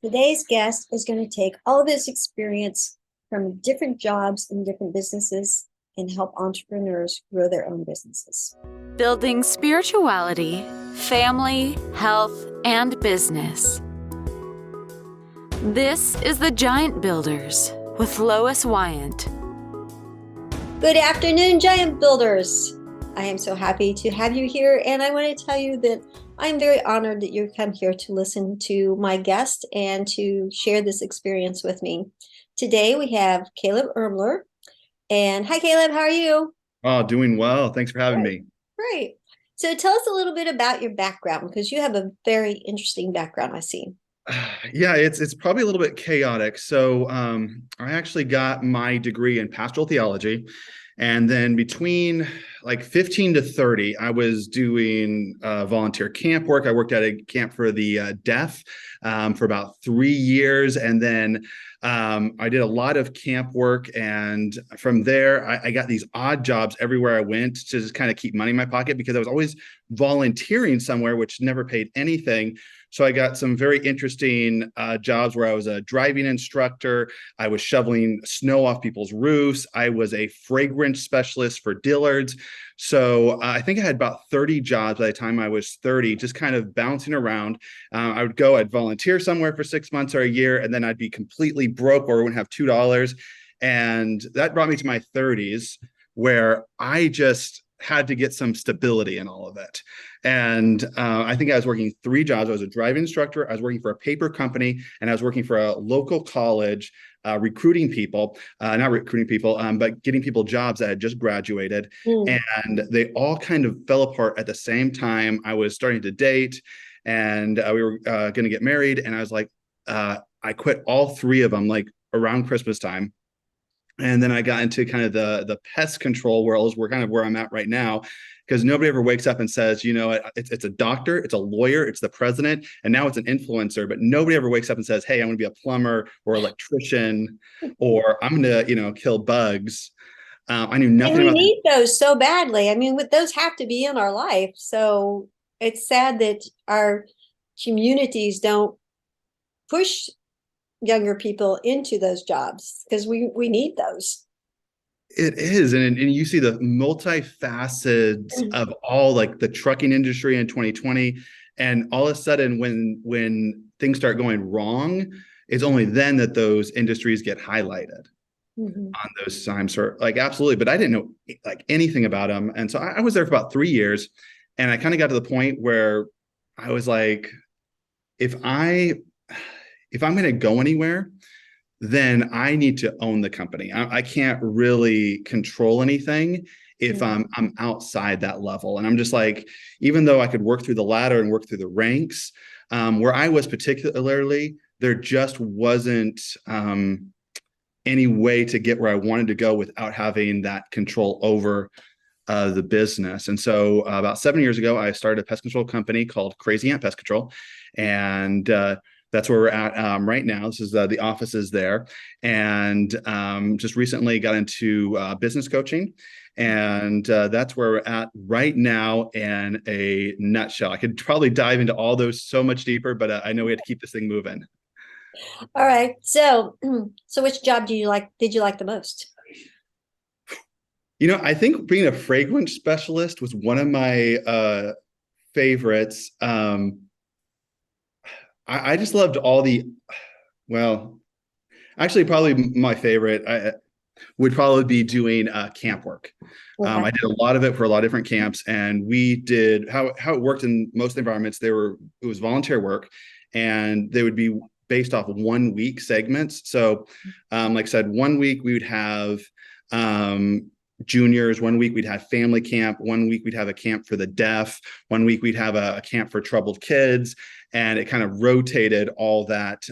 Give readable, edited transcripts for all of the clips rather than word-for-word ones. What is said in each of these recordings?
Today's guest is going to take all of his experience from different jobs and different businesses and help entrepreneurs grow their own businesses. Building spirituality, family, health, and business. This is the Giant Builders with Lois Wyant. Good afternoon, Giant Builders. I am so happy to have you here, and I want to tell you that I'm very honored that you come here to listen to my guest and to share this experience with me. Today we have CalebIrmler. And hi, Caleb, how are you? Oh, doing well. Thanks for having me. Great. So tell us a little bit about your background, because you have a very interesting background, I see. Yeah, it's probably a little bit chaotic. So I actually got my degree in pastoral theology. And then between like 15 to 30, I was doing volunteer camp work. I worked at a camp for the deaf for about 3 years. And then I did a lot of camp work. And from there, I got these odd jobs everywhere I went to just kind of keep money in my pocket because I was always volunteering somewhere, which never paid anything. So I got some very interesting jobs where I was a driving instructor. I was shoveling snow off people's roofs. I was a fragrance specialist for Dillards. So I think I had about 30 jobs by the time I was 30, just kind of bouncing around. I'd volunteer somewhere for 6 months or a year, and then I'd be completely broke or wouldn't have $2. And that brought me to my 30s, where I just had to get some stability in all of it. And I think I was working 3 jobs. I was a driving instructor, I was working for a paper company, and I was working for a local college recruiting people, not recruiting people, but getting people jobs that had just graduated. And they all kind of fell apart at the same time. I was starting to date, and we were going to get married. And I was like, I quit all 3 of them like around Christmas time. And then I got into kind of the pest control world, where kind of where I'm at right now, because nobody ever wakes up and says, you know, it's a doctor, it's a lawyer, it's the president, and now it's an influencer. But nobody ever wakes up and says, hey, I'm going to be a plumber or electrician, or I'm going to, you know, kill bugs. I knew nothing and we about need those so badly. I mean, those have to be in our life. So it's sad that our communities don't push younger people into those jobs, because we need those. It is. And you see the multifacets of all, like the trucking industry in 2020. And all of a sudden, when things start going wrong, it's only then that those industries get highlighted on those times. Or like, absolutely. But I didn't know like anything about them. And so I was there for about 3 years. And I kind of got to the point where I was like, if I'm going to go anywhere, then I need to own the company. I can't really control anything if I'm outside that level. And I'm just like, even though I could work through the ladder and work through the ranks, where I was particularly, there just wasn't any way to get where I wanted to go without having that control over the business. And so about 7 years ago, I started a pest control company called Crazy Ant Pest Control. And that's where we're at right now. This is the offices there. And just recently got into business coaching. And that's where we're at right now in a nutshell. I could probably dive into all those so much deeper, but I know we had to keep this thing moving. All right. So which job did you like the most? You know, I think being a fragrance specialist was one of my favorites. I just loved actually probably my favorite would probably be doing camp work. Okay. I did a lot of it for a lot of different camps, and we did how it worked in most environments. It was volunteer work, and they would be based off of 1 week segments. So like I said, 1 week we would have juniors, 1 week we'd have family camp, 1 week we'd have a camp for the deaf, 1 week we'd have a camp for troubled kids, and it kind of rotated all that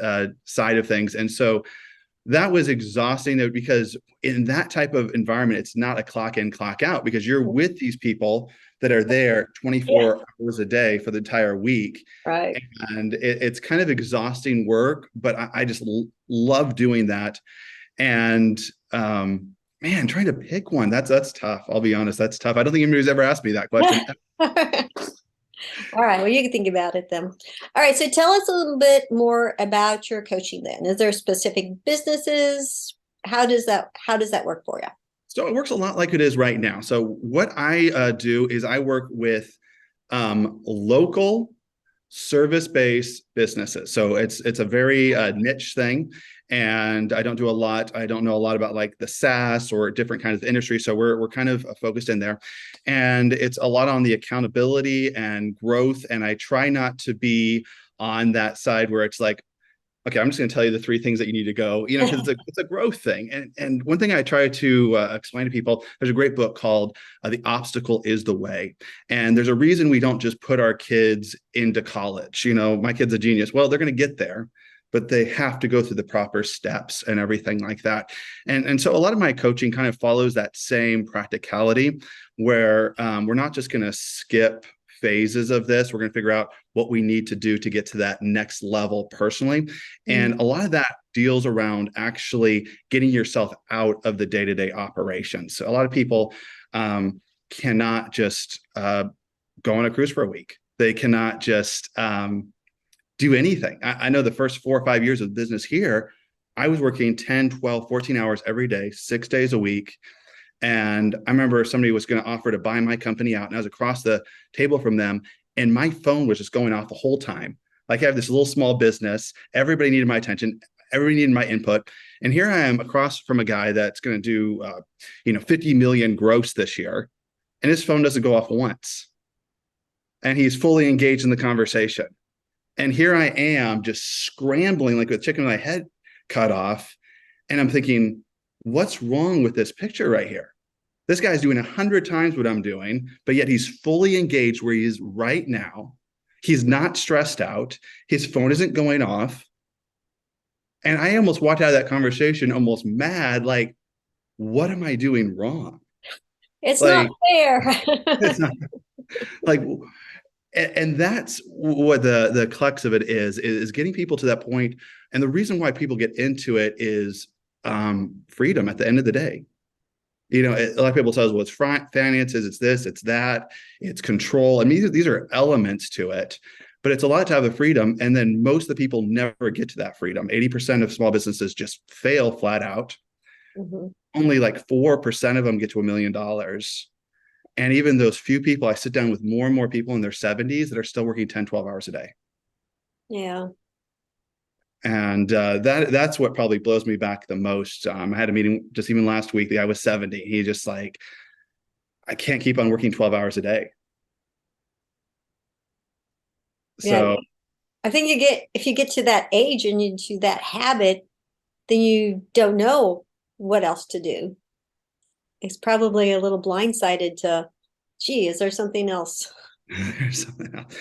side of things. And so that was exhausting, because in that type of environment, it's not a clock in, clock out, because you're with these people that are there 24 hours a day for the entire week. Right. And it's kind of exhausting work, but I just love doing that. And man, trying to pick one, that's tough. I'll be honest, that's tough. I don't think anybody's ever asked me that question. All right. Well, you can think about it then. All right. So tell us a little bit more about your coaching then. Is there specific businesses? How does that work for you? So it works a lot like it is right now. So what I do is I work with local service-based businesses. So it's a very niche thing, and I don't do a lot. I don't know a lot about like the SaaS or different kinds of industry. So we're kind of focused in there, and it's a lot on the accountability and growth. And I try not to be on that side where it's like, okay, I'm just going to tell you the three things that you need to go, because it's a growth thing. And one thing I try to explain to people, there's a great book called The Obstacle is the Way. And there's a reason we don't just put our kids into college. My kid's a genius. Well, they're going to get there, but they have to go through the proper steps and everything like that. And so a lot of my coaching kind of follows that same practicality where we're not just going to skip phases of this. We're going to figure out what we need to do to get to that next level personally. And a lot of that deals around actually getting yourself out of the day-to-day operations. So a lot of people cannot just go on a cruise for a week. They cannot just do anything. I know the first 4 or 5 years of business here, I was working 10, 12, 14 hours every day, 6 days a week. And I remember somebody was going to offer to buy my company out, and I was across the table from them, and my phone was just going off the whole time. Like, I have this little small business. Everybody needed my attention. Everybody needed my input. And here I am across from a guy that's going to do, 50 million gross this year, and his phone doesn't go off once. And he's fully engaged in the conversation. And here I am just scrambling like with chicken with my head cut off. And I'm thinking, what's wrong with this picture right here? This guy's doing 100 times what I'm doing, but yet he's fully engaged where he is right now. He's not stressed out. His phone isn't going off. And I almost walked out of that conversation almost mad, like, what am I doing wrong? It's not Like, fair. it's not like, and that's what the crux of it is getting people to that point. And the reason why people get into it is freedom at the end of the day. A lot of people tell us, well, it's finances, it's this, it's that, it's control. I mean, these are elements to it, but it's a lot to have the freedom. And then most of the people never get to that freedom. 80% of small businesses just fail flat out. Only like 4% of them get to $1 million. And even those few people, I sit down with more and more people in their 70s that are still working 10, 12 hours a day. Yeah. And that's what probably blows me back the most. I had a meeting just even last week. The guy was 70. He just like, I can't keep on working 12 hours a day. Yeah. So I think if you get to that age and into that habit, then you don't know what else to do. It's probably a little blindsided to, gee, is there something else? there's something else.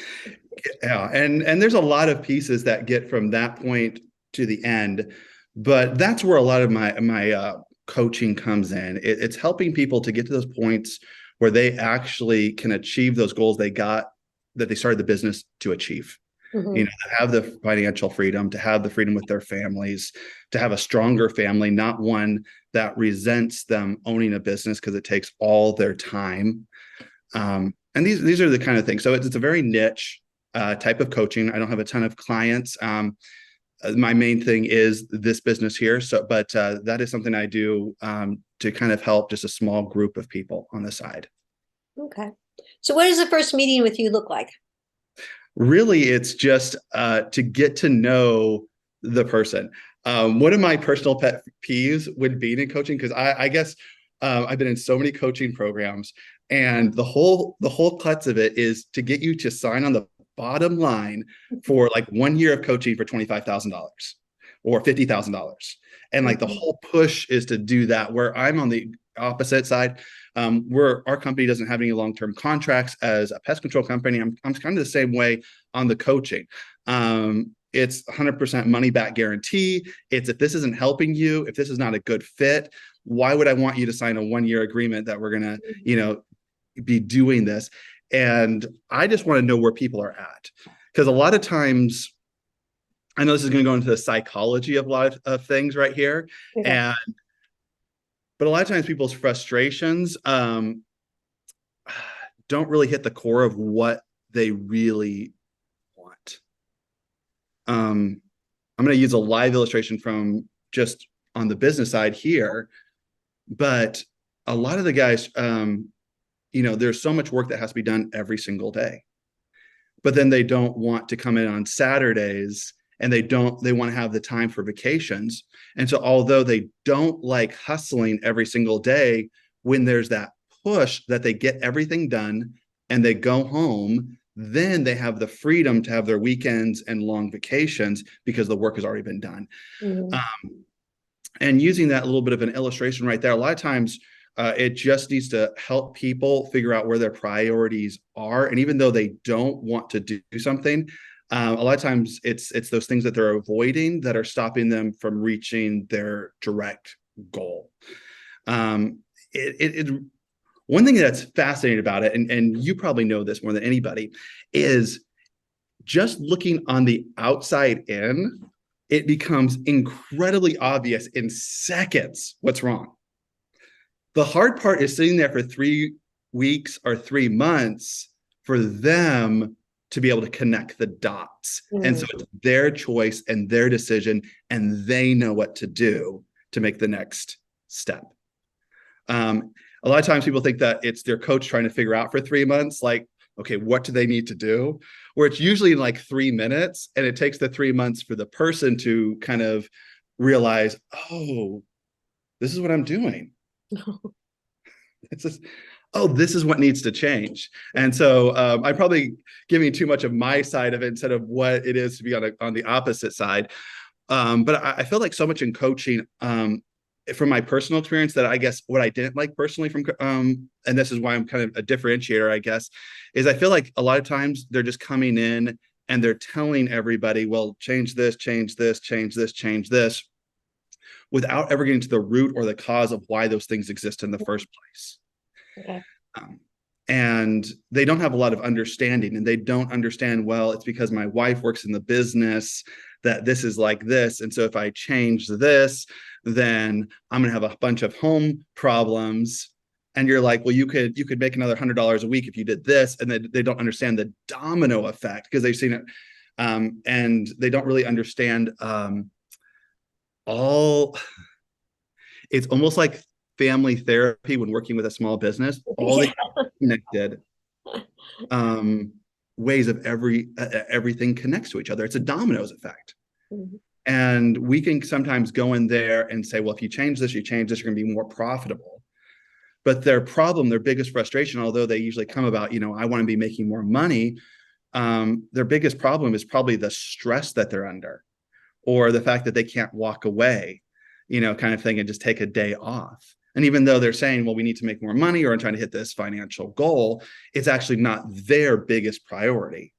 Yeah, and there's a lot of pieces that get from that point to the end, but that's where a lot of my coaching comes in. It's helping people to get to those points where they actually can achieve those goals that they started the business to achieve. To have the financial freedom, to have the freedom with their families, to have a stronger family, not one that resents them owning a business because it takes all their time. And these are the kind of things. So it's a very niche type of coaching. I don't have a ton of clients. My main thing is this business here. But that is something I do to kind of help just a small group of people on the side. Okay. So what does the first meeting with you look like? Really, it's just to get to know the person. One of my personal pet peeves when being in coaching, because I guess I've been in so many coaching programs, and the whole crux of it is to get you to sign on the bottom line for like 1 year of coaching for $25,000 or $50,000. And like the whole push is to do that, where I'm on the opposite side, where our company doesn't have any long-term contracts as a pest control company. I'm kind of the same way on the coaching. It's 100% money back guarantee. It's if this isn't helping you, if this is not a good fit, why would I want you to sign a 1 year agreement that we're going to, be doing this? And I just want to know where people are at. Because a lot of times, I know this is going to go into the psychology of a lot of things right here. Okay. But a lot of times people's frustrations don't really hit the core of what they really want. I'm going to use a live illustration from just on the business side here, but a lot of the guys, there's so much work that has to be done every single day, but then they don't want to come in on Saturdays, and they want to have the time for vacations. And so although they don't like hustling every single day, when there's that push that they get everything done and they go home, then they have the freedom to have their weekends and long vacations because the work has already been done. And using that little bit of an illustration right there, a lot of times it just needs to help people figure out where their priorities are. And even though they don't want to do something, a lot of times it's those things that they're avoiding that are stopping them from reaching their direct goal. One thing that's fascinating about it, and you probably know this more than anybody, is just looking on the outside in, it becomes incredibly obvious in seconds what's wrong. The hard part is sitting there for 3 weeks or 3 months for them to be able to connect the dots. And so it's their choice and their decision, and they know what to do to make the next step. A lot of times people think that it's their coach trying to figure out for 3 months, like, okay, what do they need to do? Where it's usually in like 3 minutes, and it takes the 3 months for the person to kind of realize, oh, this is what I'm doing. This is what needs to change. And so I'm probably giving too much of my side of it instead of what it is to be on the opposite side. But I feel like so much in coaching, from my personal experience, that I guess what I didn't like personally from, and this is why I'm kind of a differentiator, I guess, is I feel like a lot of times they're just coming in and they're telling everybody, well, change this, change this, change this, change this, without ever getting to the root or the cause of why those things exist in the first place. Okay. And they don't have a lot of understanding, and they don't understand, well, it's because my wife works in the business that this is like this. And so if I change this, then I'm going to have a bunch of home problems. And you're like, well, you could make another $100 a week if you did this. And they don't understand the domino effect because they've seen it. And they don't really understand it's almost like family therapy when working with a small business, all the connected ways of everything connects to each other. It's a dominoes effect. And we can sometimes go in there and say, well, if you change this, you're going to be more profitable. But their biggest frustration, although they usually come about, I want to be making more money, their biggest problem is probably the stress that they're under, or the fact that they can't walk away, kind of thing, and just take a day off. And even though they're saying, well, we need to make more money, or I'm trying to hit this financial goal, it's actually not their biggest priority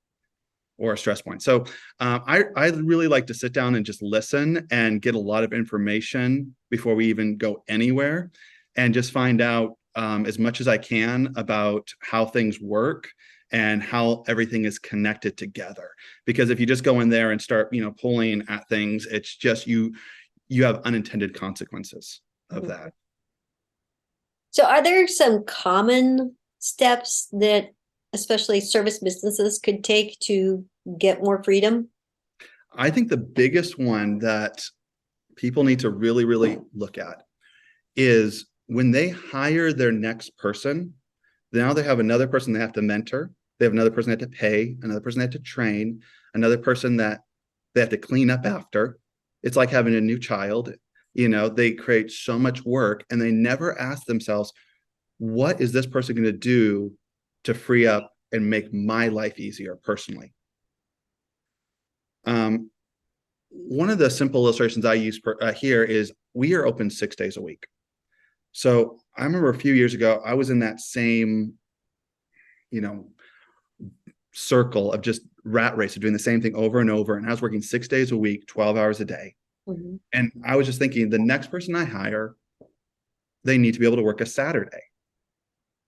or a stress point. So I really like to sit down and just listen and get a lot of information before we even go anywhere, and just find out as much as I can about how things work and how everything is connected together. Because if you just go in there and start, pulling at things, it's just you have unintended consequences of that. So are there some common steps that especially service businesses could take to get more freedom? I think the biggest one that people need to really, really look at is when they hire their next person, now they have another person they have to mentor. They have another person they have to pay, another person they have to train, another person that they have to clean up after. It's like having a new child. They create so much work, and they never ask themselves, what is this person going to do to free up and make my life easier personally? One of the simple illustrations I use here is we are open 6 days a week. So I remember a few years ago, I was in that same, circle of just rat race of doing the same thing over and over. And I was working 6 days a week, 12 hours a day. And I was just thinking, the next person I hire, they need to be able to work a Saturday.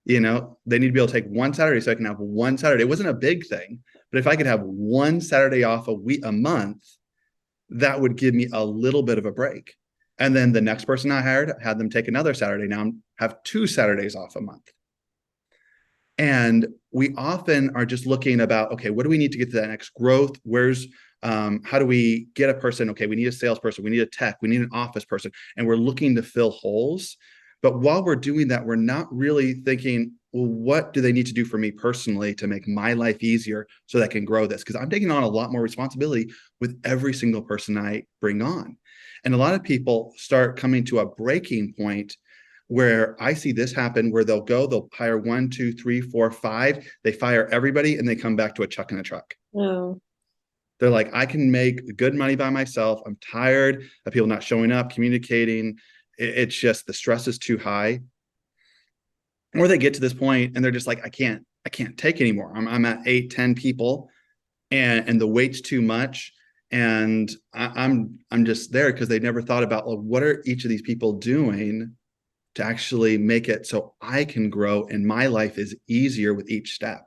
They need to be able to take one Saturday so I can have one Saturday. It wasn't a big thing, but if I could have one Saturday off a month, that would give me a little bit of a break. And then the next person I hired had them take another Saturday. Now I have 2 Saturdays off a month. And we often are just looking about, okay, what do we need to get to that next growth? How do we get a person? Okay, we need a salesperson, we need a tech, we need an office person, and we're looking to fill holes. But while we're doing that, we're not really thinking, well, what do they need to do for me personally to make my life easier so that I can grow this? Because I'm taking on a lot more responsibility with every single person I bring on. And a lot of people start coming to a breaking point where I see this happen where they'll hire one, two, three, four, five, they fire everybody and they come back to a chuck in a truck. No. They're like, I can make good money by myself. I'm tired of people not showing up, communicating. It's just the stress is too high. Or they get to this point and they're just like, I can't take anymore. I'm at 8, 10 people and the weight's too much. And I'm just there because they never thought about, well, what are each of these people doing to actually make it so I can grow and my life is easier with each step.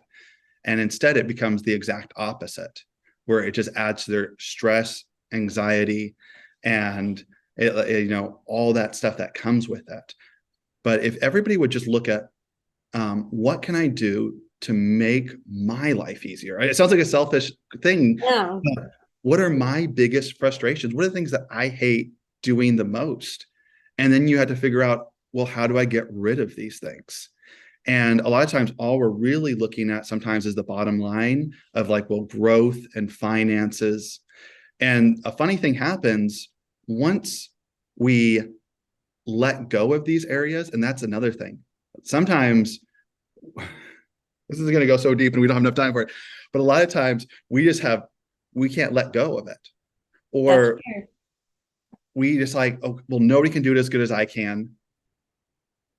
And instead it becomes the exact opposite, where it just adds to their stress, anxiety, and all that stuff that comes with it. But if everybody would just look at what can I do to make my life easier? It sounds like a selfish thing. Yeah. But what are my biggest frustrations? What are the things that I hate doing the most? And then you had to figure out, well, how do I get rid of these things? And a lot of times, all we're really looking at sometimes is the bottom line of like, well, growth and finances. And a funny thing happens once we let go of these areas. And that's another thing. Sometimes this is going to go so deep and we don't have enough time for it. But a lot of times we can't let go of it. Or we just like, oh, well, nobody can do it as good as I can.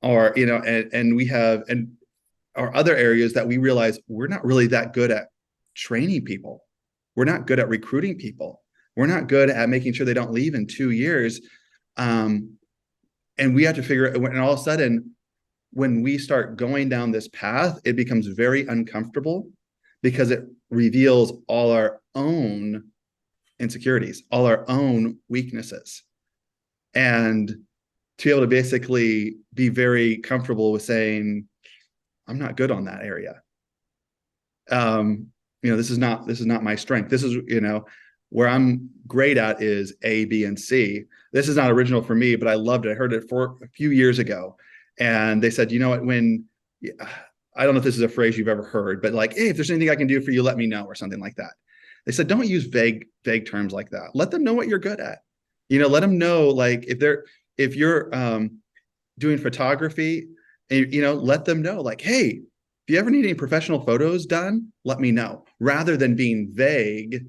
Or, and we have, and our other areas that we realize we're not really that good at training people. We're not good at recruiting people. We're not good at making sure they don't leave in 2 years. And we have to figure it, and all of a sudden, when we start going down this path, it becomes very uncomfortable because it reveals all our own insecurities, all our own weaknesses. And to be able to basically be very comfortable with saying, I'm not good on that area. This is not my strength. This is, where I'm great at is A, B, and C. This is not original for me, but I loved it. I heard it for a few years ago. And they said, you know what, I don't know if this is a phrase you've ever heard, but like, hey, if there's anything I can do for you, let me know, or something like that. They said, don't use vague terms like that. Let them know what you're good at. Let them know, like, if you're doing photography, let them know, like, hey, if you ever need any professional photos done, let me know, rather than being vague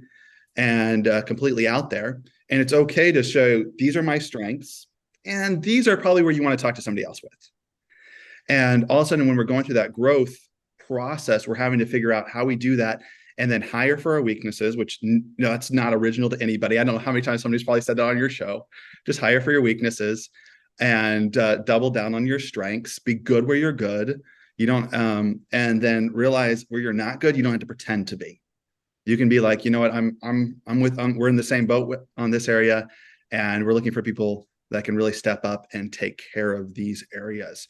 and completely out there. And it's okay to show, these are my strengths, and these are probably where you want to talk to somebody else with. And all of a sudden, when we're going through that growth process, we're having to figure out how we do that and then hire for our weaknesses, which that's not original to anybody. I don't know how many times somebody's probably said that on your show. Just hire for your weaknesses and double down on your strengths. Be good where you're good. You don't, and then realize where you're not good. You don't have to pretend to be. You can be like, you know what, we're in the same boat on this area, and we're looking for people that can really step up and take care of these areas.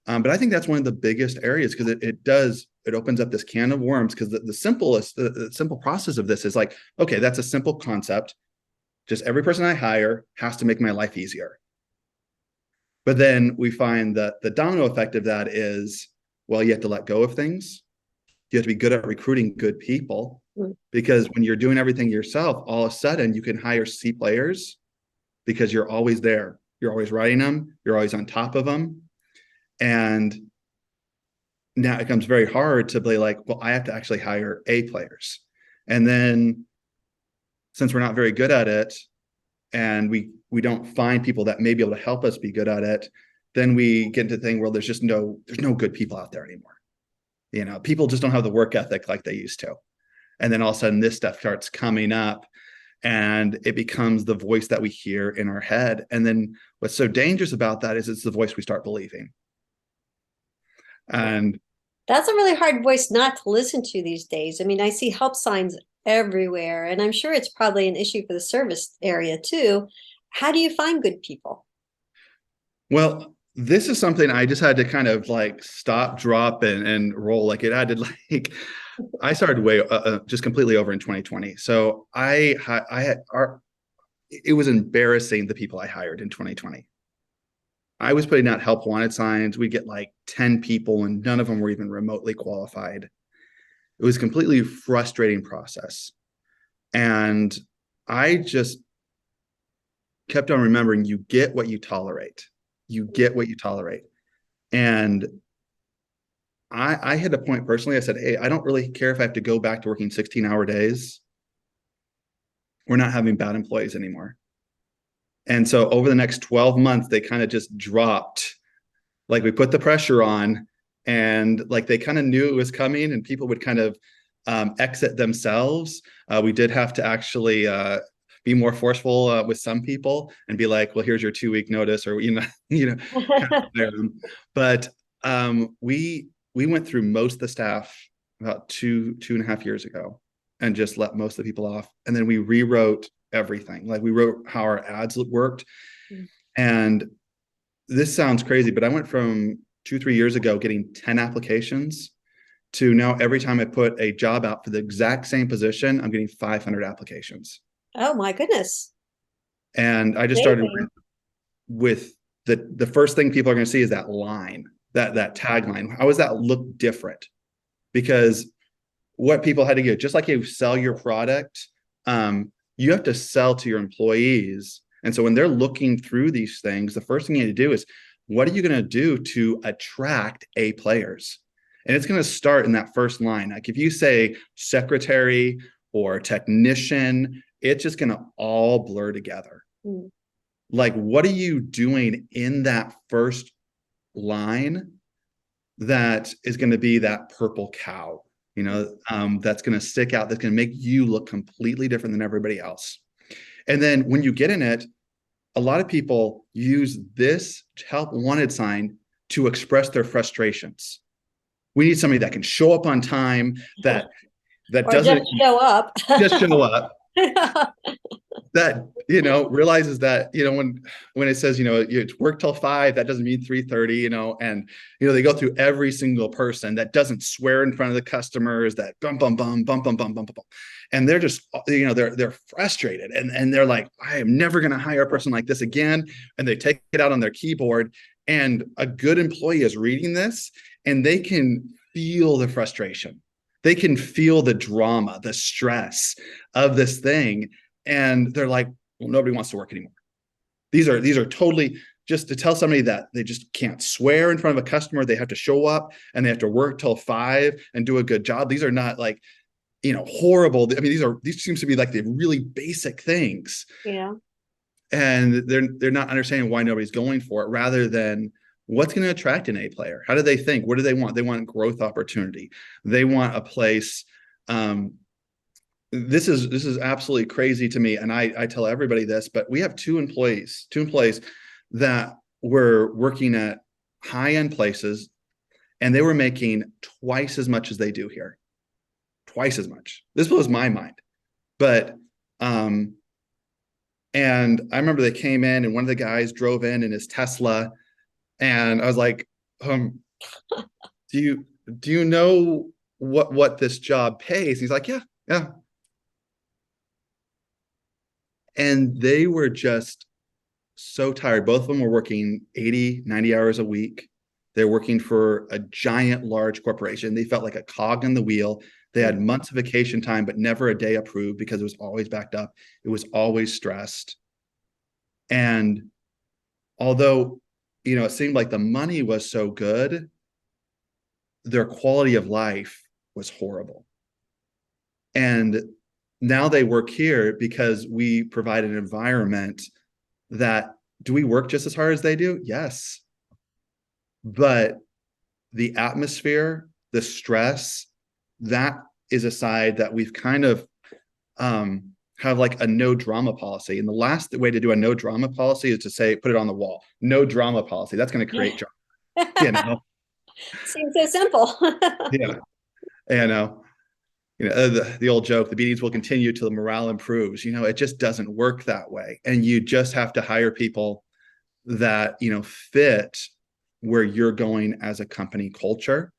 But I think that's one of the biggest areas, because it opens up this can of worms, because the simple process of this is like, okay, that's a simple concept. Just every person I hire has to make my life easier. But then we find that the domino effect of that is, well, you have to let go of things. You have to be good at recruiting good people, because when you're doing everything yourself, all of a sudden you can hire C players because you're always there. You're always writing them. You're always on top of them. And now it becomes very hard to be like, well, I have to actually hire A players. And then since we're not very good at it, and we don't find people that may be able to help us be good at it, then we get into the thing where there's no good people out there anymore. People just don't have the work ethic like they used to. And then all of a sudden this stuff starts coming up, and it becomes the voice that we hear in our head. And then what's so dangerous about that is it's the voice we start believing. And that's a really hard voice not to listen to these days. I mean, I see help signs everywhere, and I'm sure it's probably an issue for the service area too. How do you find good people? Well, this is something I just had to kind of like stop, drop, and roll. Like it had to like I started way just completely over in 2020. So I had it was embarrassing the people I hired in 2020. I was putting out help wanted signs. We get like 10 people and none of them were even remotely qualified. It was a completely frustrating process. And I just kept on remembering you get what you tolerate. You get what you tolerate. And I hit a point personally. I said, hey, I don't really care if I have to go back to working 16-hour days. We're not having bad employees anymore. And so over the next 12 months, they kind of just dropped. Like we put the pressure on and like they kind of knew it was coming and people would kind of exit themselves. We did have to actually be more forceful with some people and be like, well, here's your 2-week notice or, kind of fire them. But we went through most of the staff about 2.5 years ago and just let most of the people off. And then we rewrote everything. Like we wrote how our ads worked. And this sounds crazy, but I went from 2-3 years ago getting 10 applications to now every time I put a job out for the exact same position, I'm getting 500 applications. Oh my goodness. And I just started with the first thing people are going to see is that line, that tagline. How does that look different? Because what people had to get, just like you sell your product, you have to sell to your employees. And so when they're looking through these things, the first thing you need to do is, what are you going to do to attract A players? And it's going to start in that first line. Like if you say secretary or technician, it's just going to all blur together. Like, what are you doing in that first line that is going to be that purple cow? That's going to stick out, that's going to make you look completely different than everybody else. And then when you get in it, a lot of people use this help wanted sign to express their frustrations. We need somebody that can show up on time, that doesn't just show up. Just show up. That realizes that when it says it's work till 5, that doesn't mean 3:30. And they go through every single person that doesn't swear in front of the customers, that bum bum bum bum bum bum bum bum, and they're just they're frustrated and they're like, I am never going to hire a person like this again. And they take it out on their keyboard, and a good employee is reading this and they can feel the frustration. They can feel the drama, the stress of this thing. And they're like, well, nobody wants to work anymore. These are totally, just to tell somebody that they just can't swear in front of a customer. They have to show up and they have to work till 5 and do a good job. These are not like, horrible. I mean, these seems to be like the really basic things. Yeah. And they're not understanding why nobody's going for it, rather than what's going to attract an A player. How do they think? What do they want? They want growth opportunity. They want a place. This is absolutely crazy to me. And I tell everybody this, but we have two employees that were working at high-end places, and they were making twice as much as they do here. Twice as much. This blows my mind. But and I remember they came in and one of the guys drove in his Tesla, and I was like, do you know what this job pays? And he's like, yeah. And they were just so tired. Both of them were working 80, 90 hours a week. They're working for a giant, large corporation. They felt like a cog in the wheel. They had months of vacation time, but never a day approved because it was always backed up. It was always stressed. And although, it seemed like the money was so good, their quality of life was horrible. And now they work here because we provide an environment that, do we work just as hard as they do? Yes. But the atmosphere, the stress, that is a side that we've kind of have like a no drama policy. And the last way to do a no drama policy is to say, put it on the wall, no drama policy. That's going to create drama. Seems so simple. Yeah. The old joke, the meetings will continue till the morale improves. It just doesn't work that way. And you just have to hire people that, fit where you're going as a company culture,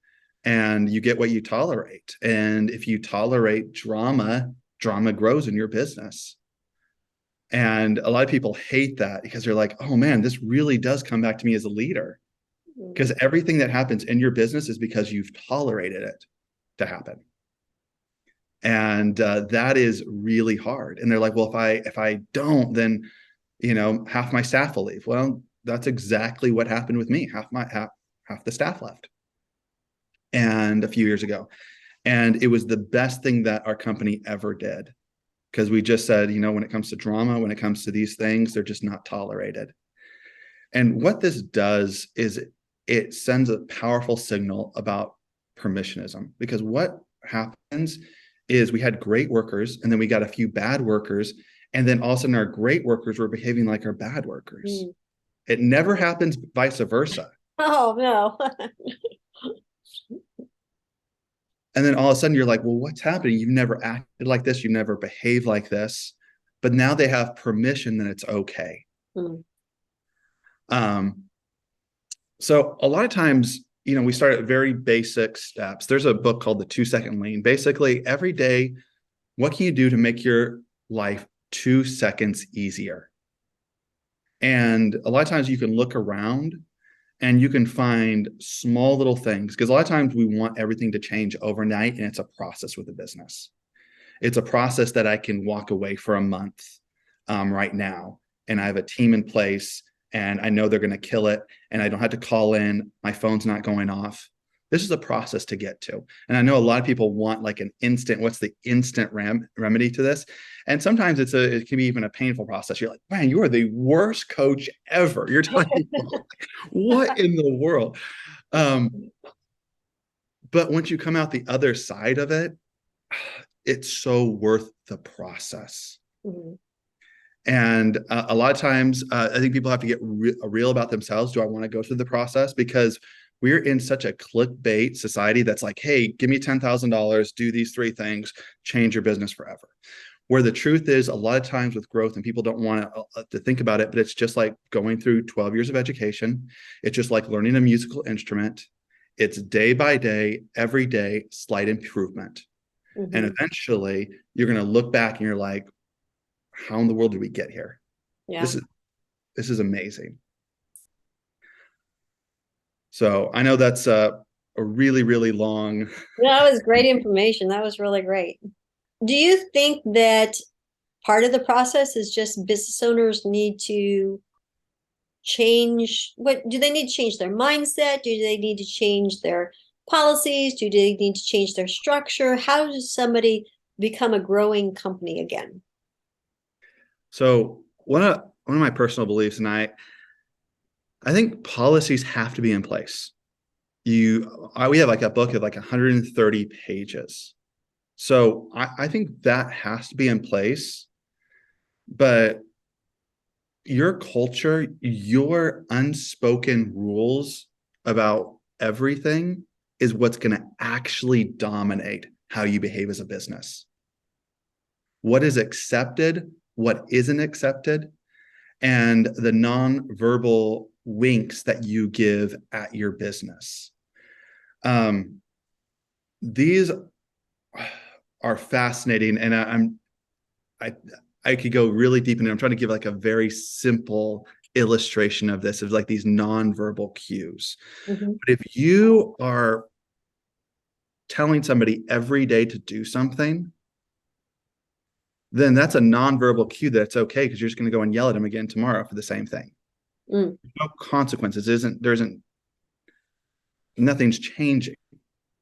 and you get what you tolerate. And if you tolerate drama, drama grows in your business. And a lot of people hate that because they're like, oh man, this really does come back to me as a leader. Because everything that happens in your business is because you've tolerated it to happen. And that is really hard. And they're like, well, if I don't, then half my staff will leave. Well, that's exactly what happened with me. Half the staff left, and a few years ago. And it was the best thing that our company ever did, because we just said, when it comes to drama, when it comes to these things, they're just not tolerated. And what this does is it sends a powerful signal about permissionism, because what happens is we had great workers, and then we got a few bad workers, and then all of a sudden our great workers were behaving like our bad workers. It never happens vice versa. Oh, no. And then all of a sudden you're like, well, what's happening? You've never acted like this. You never behaved like this. But now they have permission that it's okay. So a lot of times, we start at very basic steps. There's a book called The 2-Second Lean. Basically, every day, what can you do to make your life 2 seconds easier? And a lot of times you can look around and you can find small little things, because a lot of times we want everything to change overnight, and it's a process with a business. It's a process that I can walk away for a month right now, and I have a team in place, and I know they're going to kill it, and I don't have to call in. My phone's not going off. This is a process to get to. And I know a lot of people want like an instant, what's the instant remedy to this? And sometimes it can be even a painful process. You're like, man, you are the worst coach ever. You're telling people, what in the world? But once you come out the other side of it, it's so worth the process. And a lot of times, I think people have to get real about themselves. Do I want to go through the process? Because we're in such a clickbait society that's like, hey, give me $10,000, do these 3 things, change your business forever. Where the truth is, a lot of times with growth, and people don't want to think about it, but it's just like going through 12 years of education. It's just like learning a musical instrument. It's day by day, every day, slight improvement. And eventually you're going to look back and you're like, how in the world did we get here? Yeah. This is amazing. So I know that's a really, really long. Yeah, that was great information. That was really great. Do you think that part of the process is just business owners need to change? What do they need to change their mindset? Do they need to change their policies? Do they need to change their structure? How does somebody become a growing company again? So one of my personal beliefs, and I think policies have to be in place. We have like a book of like 130 pages. So I think that has to be in place. But your culture, your unspoken rules about everything is what's going to actually dominate how you behave as a business. What is accepted, what isn't accepted, and the nonverbal winks that you give at your business. These are fascinating, and I could go really deep into it. I'm trying to give like a very simple illustration of this, of like these nonverbal cues. But if you are telling somebody every day to do something, then that's a nonverbal cue that it's okay, because you're just going to go and yell at them again tomorrow for the same thing. No consequences. Nothing's changing.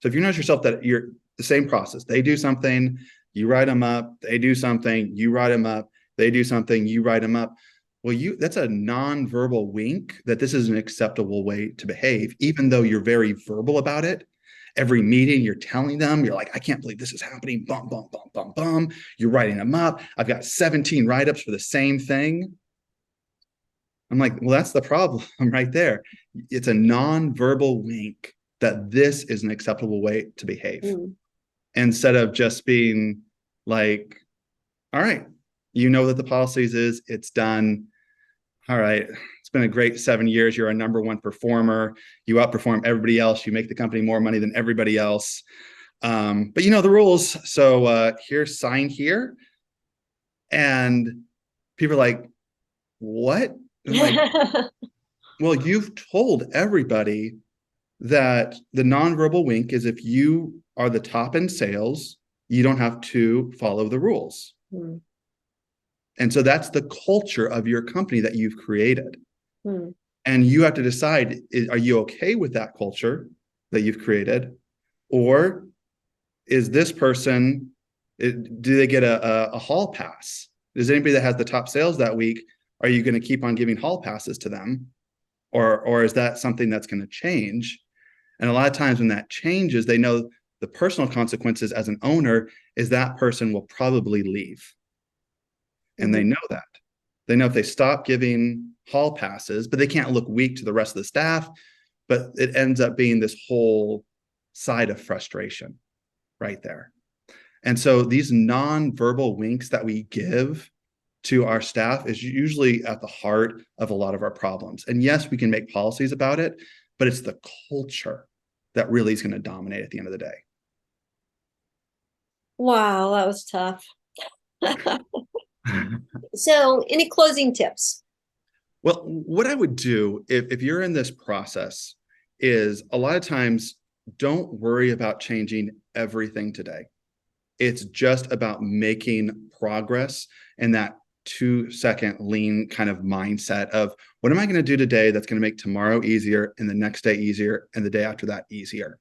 So if you notice yourself that you're the same process, they do something, you write them up, they do something, you write them up, they do something, you write them up. Well, that's a nonverbal wink that this is an acceptable way to behave, even though you're very verbal about it. Every meeting you're telling them, you're like, I can't believe this is happening. Bum, bum, bum, bum, bum. You're writing them up. I've got 17 write-ups for the same thing. I'm like, well, that's the problem right there. It's a nonverbal wink that this is an acceptable way to behave. Instead of just being like, all right, you know that the policies is, it's done. All right, it's been a great 7 years. You're a number one performer. You outperform everybody else. You make the company more money than everybody else. But you know the rules. So here, sign here. And people are like, what? And I'm like, well, you've told everybody that the nonverbal wink is if you are the top in sales, you don't have to follow the rules. Hmm. And so that's the culture of your company that you've created. Hmm. And you have to decide, are you okay with that culture that you've created? Or is this person, do they get a hall pass? Is anybody that has the top sales that week, are you going to keep on giving hall passes to them? Or is that something that's going to change? And a lot of times when that changes, they know the personal consequences as an owner is that person will probably leave. And they know that. They know if they stop giving hall passes, but they can't look weak to the rest of the staff, but it ends up being this whole side of frustration right there. And so these non-verbal winks that we give to our staff is usually at the heart of a lot of our problems. And yes, we can make policies about it, but it's the culture that really is going to dominate at the end of the day. Wow, that was tough. So, any closing tips? Well, what I would do if you're in this process is a lot of times don't worry about changing everything today. It's just about making progress and that 2-second lean kind of mindset of what am I going to do today that's going to make tomorrow easier and the next day easier and the day after that easier.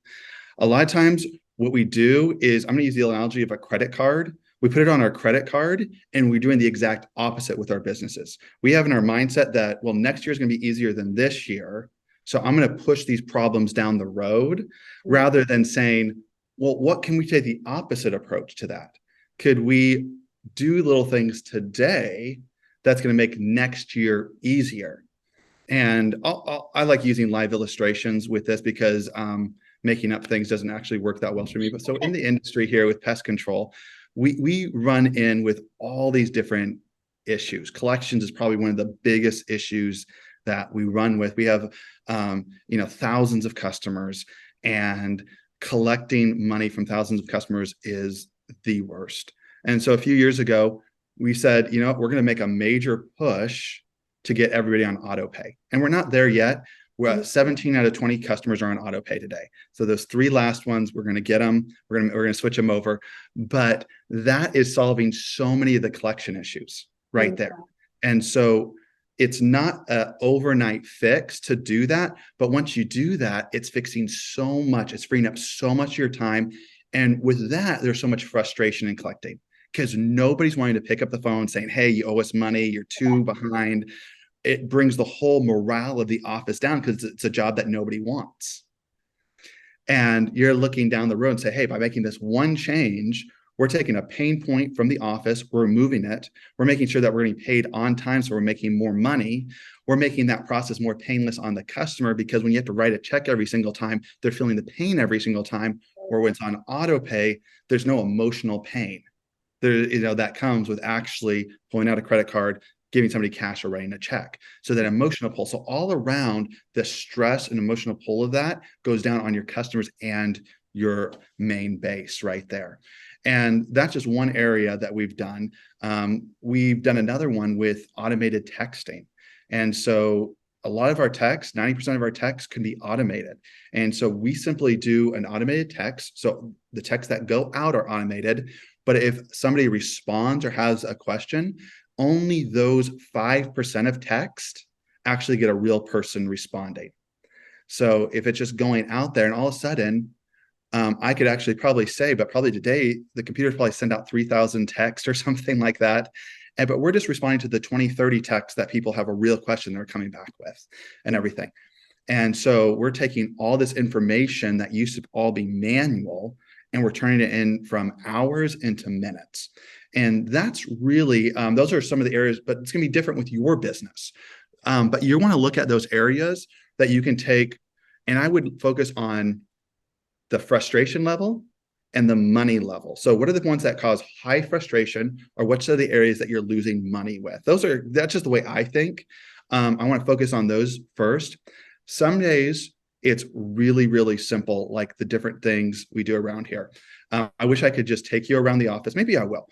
A lot of times what we do is, I'm going to use the analogy of a credit card. We put it on our credit card and we're doing the exact opposite with our businesses. We have in our mindset that, well, next year is going to be easier than this year. So I'm going to push these problems down the road rather than saying, well, what can we take the opposite approach to that? Could we do little things today that's going to make next year easier? And I like using live illustrations with this because making up things doesn't actually work that well for me. But so in the industry here with pest control, we run in with all these different issues. Collections is probably one of the biggest issues that we run with. We have thousands of customers, and collecting money from thousands of customers is the worst. And so a few years ago, we said, we're going to make a major push to get everybody on auto pay. And we're not there yet. We're at 17 out of 20 customers are on auto pay today. So those 3 last ones, we're going to get them. We're going to switch them over. But that is solving so many of the collection issues right there. And so it's not an overnight fix to do that. But once you do that, it's fixing so much. It's freeing up so much of your time. And with that, there's so much frustration in collecting because nobody's wanting to pick up the phone saying, hey, you owe us money. You're too behind. It brings the whole morale of the office down because it's a job that nobody wants. And you're looking down the road and say, hey, by making this one change, we're taking a pain point from the office, we're removing it, we're making sure that we're getting paid on time, so we're making more money. We're making that process more painless on the customer because when you have to write a check every single time, they're feeling the pain every single time. Or when it's on auto pay, there's no emotional pain. That comes with actually pulling out a credit card, giving somebody cash or writing a check. So that emotional pull. So all around the stress and emotional pull of that goes down on your customers and your main base right there. And that's just one area that we've done. We've done another one with automated texting. And so a lot of our texts, 90% of our texts can be automated. And so we simply do an automated text. So the texts that go out are automated. But if somebody responds or has a question, only those 5% of text actually get a real person responding. So if it's just going out there and all of a sudden, I could actually probably say, but probably today, the computers probably send out 3,000 texts or something like that. But we're just responding to the 20, 30 texts that people have a real question they're coming back with and everything. And so we're taking all this information that used to all be manual and we're turning it in from hours into minutes. And that's really, those are some of the areas, but it's going to be different with your business. But you want to look at those areas that you can take, and I would focus on the frustration level and the money level. So what are the ones that cause high frustration, or which are the areas that you're losing money with? That's just the way I think. I want to focus on those first. Some days it's really, really simple, like the different things we do around here. I wish I could just take you around the office. Maybe I will.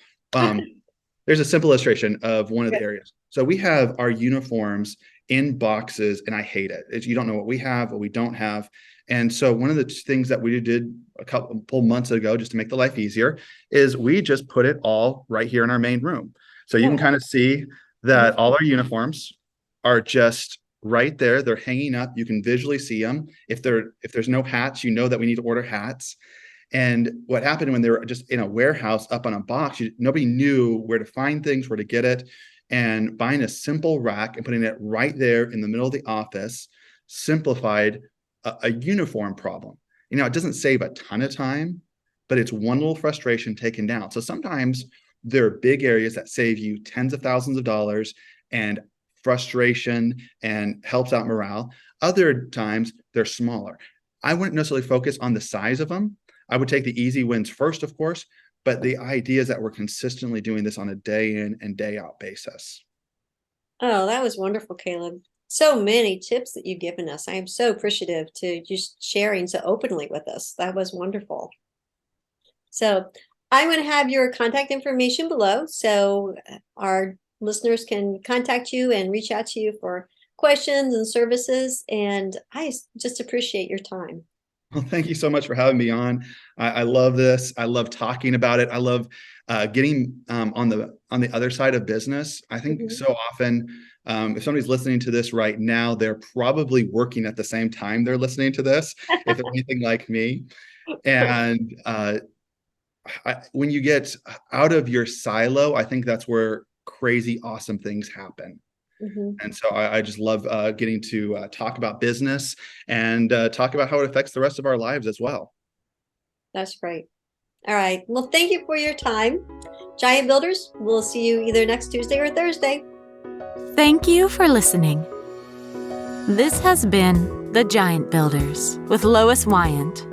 There's a simple illustration of one of the areas. So we have our uniforms in boxes, and I hate it. You don't know what we have, what we don't have. And so one of the things that we did a couple months ago, just to make the life easier, is we just put it all right here in our main room. So you can kind of see that all our uniforms are just right there. They're hanging up. You can visually see them. If there's no hats, you know that we need to order hats. And what happened when they were just in a warehouse up on a box, nobody knew where to find things, where to get it. And buying a simple rack and putting it right there in the middle of the office simplified a uniform problem. It doesn't save a ton of time, but it's one little frustration taken down. So sometimes there are big areas that save you tens of thousands of dollars and frustration and helps out morale. Other times they're smaller. I wouldn't necessarily focus on the size of them. I would take the easy wins first, of course, but the idea is that we're consistently doing this on a day in and day out basis. Oh, that was wonderful, Caleb. So many tips that you've given us. I am so appreciative to just sharing so openly with us. That was wonderful. So I'm going to have your contact information below so our listeners can contact you and reach out to you for questions and services. And I just appreciate your time. Well, thank you so much for having me on. I love this. I love talking about it. I love getting on the other side of business. I think so often, if somebody's listening to this right now, they're probably working at the same time they're listening to this, if they're anything like me. And when you get out of your silo, I think that's where crazy, awesome things happen. And so I just love getting to talk about business and talk about how it affects the rest of our lives as well. That's great. All right. Well, thank you for your time. Giant Builders, we'll see you either next Tuesday or Thursday. Thank you for listening. This has been The Giant Builders with Lois Wyant.